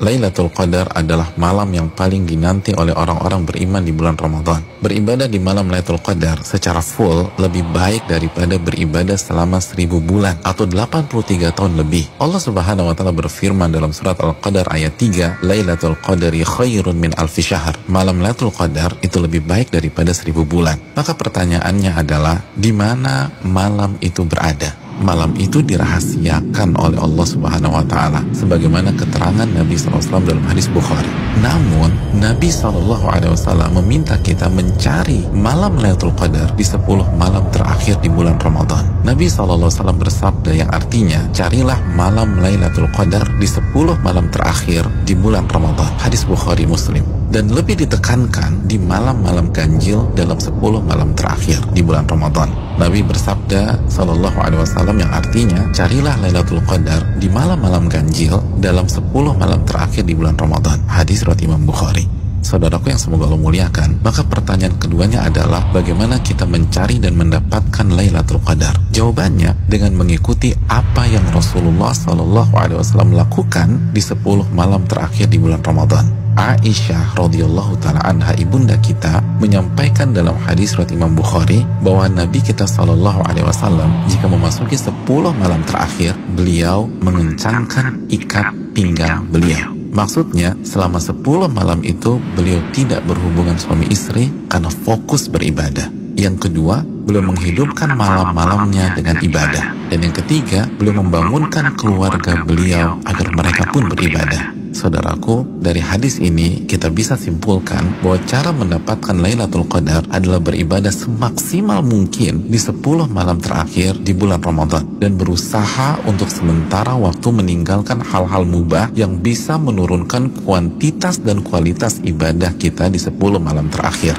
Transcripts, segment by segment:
Lailatul Qadar adalah malam yang paling dinanti oleh orang-orang beriman di bulan Ramadan. Beribadah di malam Lailatul Qadar secara full lebih baik daripada beribadah selama 1000 bulan atau 83 tahun lebih. Allah Subhanahu wa taala berfirman dalam surat Al-Qadar ayat 3, Lailatul Qadari khairun min alfi syahr. Malam Lailatul Qadar itu lebih baik daripada 1000 bulan. Maka pertanyaannya adalah, di mana malam itu berada? Malam itu dirahasiakan oleh Allah Subhanahu wa taala sebagaimana keterangan Nabi SAW dalam hadis Bukhari. Namun Nabi SAW meminta kita mencari malam Lailatul Qadar di 10 malam terakhir di bulan Ramadan. Nabi SAW bersabda yang artinya, carilah malam Lailatul Qadar di 10 malam terakhir di bulan Ramadan. Hadis Bukhari Muslim. Dan lebih ditekankan di malam-malam ganjil dalam 10 malam terakhir di bulan Ramadan. Nabi bersabda SAW yang artinya, carilah Lailatul Qadar di malam-malam ganjil dalam 10 malam terakhir di bulan Ramadan. Hadis riwayat Imam Bukhari. Saudaraku yang semoga Allah muliakan, maka pertanyaan keduanya adalah bagaimana kita mencari dan mendapatkan Lailatul Qadar? Jawabannya dengan mengikuti apa yang Rasulullah SAW lakukan di 10 malam terakhir di bulan Ramadan. Aisyah radhiyallahu taala anha, ibunda kita, menyampaikan dalam hadis riwayat Imam Bukhari bahwa Nabi kita SAW jika memasuki 10 malam terakhir, beliau mengencangkan ikat pinggang beliau. Maksudnya selama 10 malam itu beliau tidak berhubungan suami istri karena fokus beribadah. Yang kedua, beliau menghidupkan malam-malamnya dengan ibadah. Dan yang ketiga, beliau membangunkan keluarga beliau agar mereka pun beribadah. Saudaraku, dari hadis ini kita bisa simpulkan bahwa cara mendapatkan Lailatul Qadar adalah beribadah semaksimal mungkin di 10 malam terakhir di bulan Ramadan dan berusaha untuk sementara waktu meninggalkan hal-hal mubah yang bisa menurunkan kuantitas dan kualitas ibadah kita di 10 malam terakhir.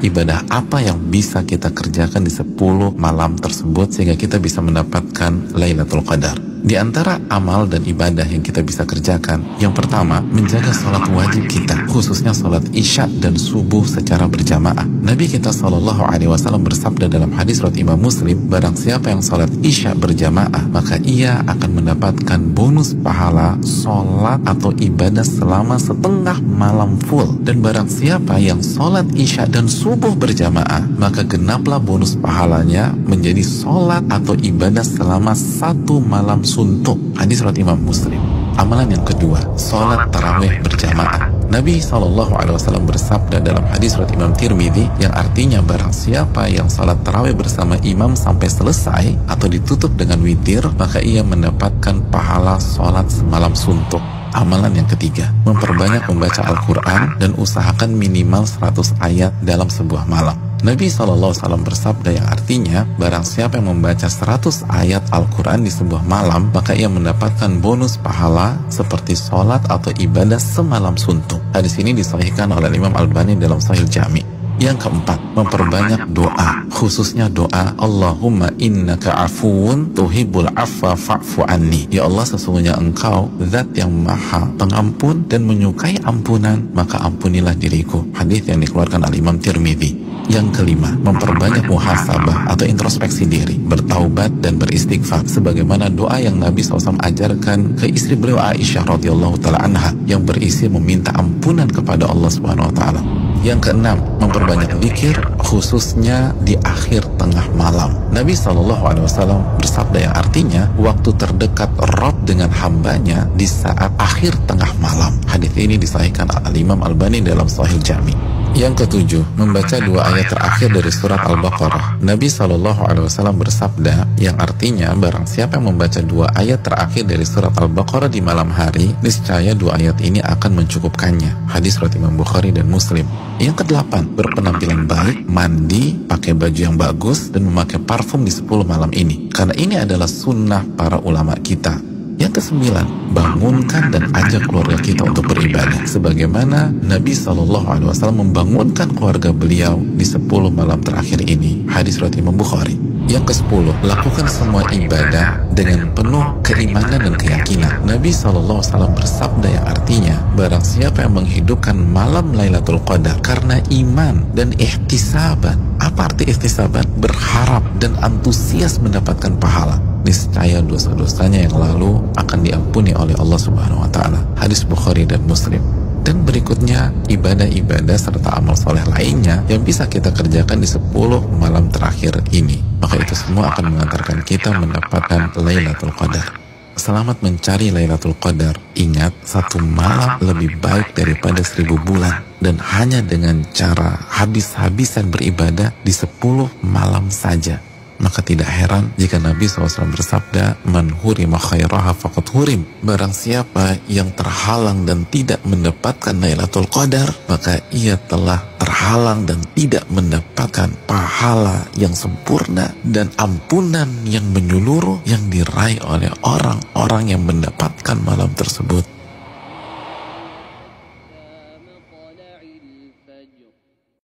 Ibadah apa yang bisa kita kerjakan di 10 malam tersebut sehingga kita bisa mendapatkan Lailatul Qadar? Di antara amal dan ibadah yang kita bisa kerjakan, yang pertama, menjaga sholat wajib kita, khususnya sholat isya dan subuh secara berjamaah. Nabi kita SAW bersabda dalam hadis riwayat Imam Muslim, barang siapa yang sholat isya berjamaah, maka ia akan mendapatkan bonus pahala sholat atau ibadah selama setengah malam full. Dan barang siapa yang sholat isya dan subuh berjamaah, maka genaplah bonus pahalanya menjadi sholat atau ibadah selama 1 malam suntuk. Hadis riwayat Imam Muslim. Amalan yang kedua, sholat tarawih berjamaah. Nabi SAW bersabda dalam hadis riwayat Imam Tirmidzi yang artinya barang siapa yang sholat tarawih bersama imam sampai selesai atau ditutup dengan witir, maka ia mendapatkan pahala sholat semalam suntuk. Amalan yang ketiga, memperbanyak membaca Al-Quran dan usahakan minimal 100 ayat dalam sebuah malam. Nabi SAW bersabda yang artinya barang siapa yang membaca 100 ayat Al-Quran di sebuah malam, maka ia mendapatkan bonus pahala seperti sholat atau ibadah semalam suntuk. Hadis ini disahihkan oleh Imam Al-Albani dalam Sahih Jami. Yang keempat, memperbanyak doa, khususnya doa Allahumma innaka afuun tuhibbul afwa fa'fu anni. Ya Allah, sesungguhnya engkau zat yang maha pengampun dan menyukai ampunan, maka ampunilah diriku. Hadis yang dikeluarkan oleh Imam Tirmidzi. Yang kelima, memperbanyak muhasabah atau introspeksi diri, bertaubat dan beristighfar sebagaimana doa yang Nabi SAW ajarkan ke istri beliau Aisyah radhiyallahu taala anha yang berisi meminta ampunan kepada Allah Subhanahu wa taala. Yang keenam, memperbanyak zikir khususnya di akhir tengah malam. Nabi SAW bersabda yang artinya waktu terdekat Rabb dengan hambanya di saat akhir tengah malam. Hadis ini disahihkan oleh Imam Albani dalam Sahih Jami. Yang ketujuh, membaca 2 ayat terakhir dari surat Al-Baqarah. Nabi SAW bersabda yang artinya barang siapa yang membaca 2 ayat terakhir dari surat Al-Baqarah di malam hari, niscaya 2 ayat ini akan mencukupkannya. Hadis riwayat Imam Bukhari dan Muslim. Yang kedelapan, berpenampilan baik, mandi, pakai baju yang bagus, dan memakai parfum di 10 malam ini. Karena ini adalah sunnah para ulama kita. Yang kesembilan, bangunkan dan ajak keluarga kita untuk beribadah sebagaimana Nabi SAW membangunkan keluarga beliau di 10 malam terakhir ini. Hadis riwayat Imam Bukhari. Yang ke-10, lakukan semua ibadah dengan penuh keimanan dan keyakinan. Nabi SAW bersabda yang artinya barang siapa yang menghidupkan malam Lailatul Qadar karena iman dan ihtisaban. Apa arti ihtisaban? Berharap dan antusias mendapatkan pahala. niscaya dosa-dosanya yang lalu akan diampuni oleh Allah Subhanahu wa taala. Hadis Bukhari dan Muslim. Dan berikutnya ibadah-ibadah serta amal soleh lainnya yang bisa kita kerjakan di 10 malam terakhir ini. Maka itu semua akan mengantarkan kita mendapatkan Lailatul Qadar. Selamat mencari Lailatul Qadar. Ingat, 1 malam lebih baik daripada 1000 bulan. Dan hanya dengan cara habis-habisan beribadah di 10 malam saja. Maka tidak heran jika Nabi SAW bersabda, "Man hurima khairaha faqad hurim." Barang siapa yang terhalang dan tidak mendapatkan Lailatul Qadar, maka ia telah terhalang dan tidak mendapatkan pahala yang sempurna dan ampunan yang menyeluruh yang diraih oleh orang-orang yang mendapatkan malam tersebut.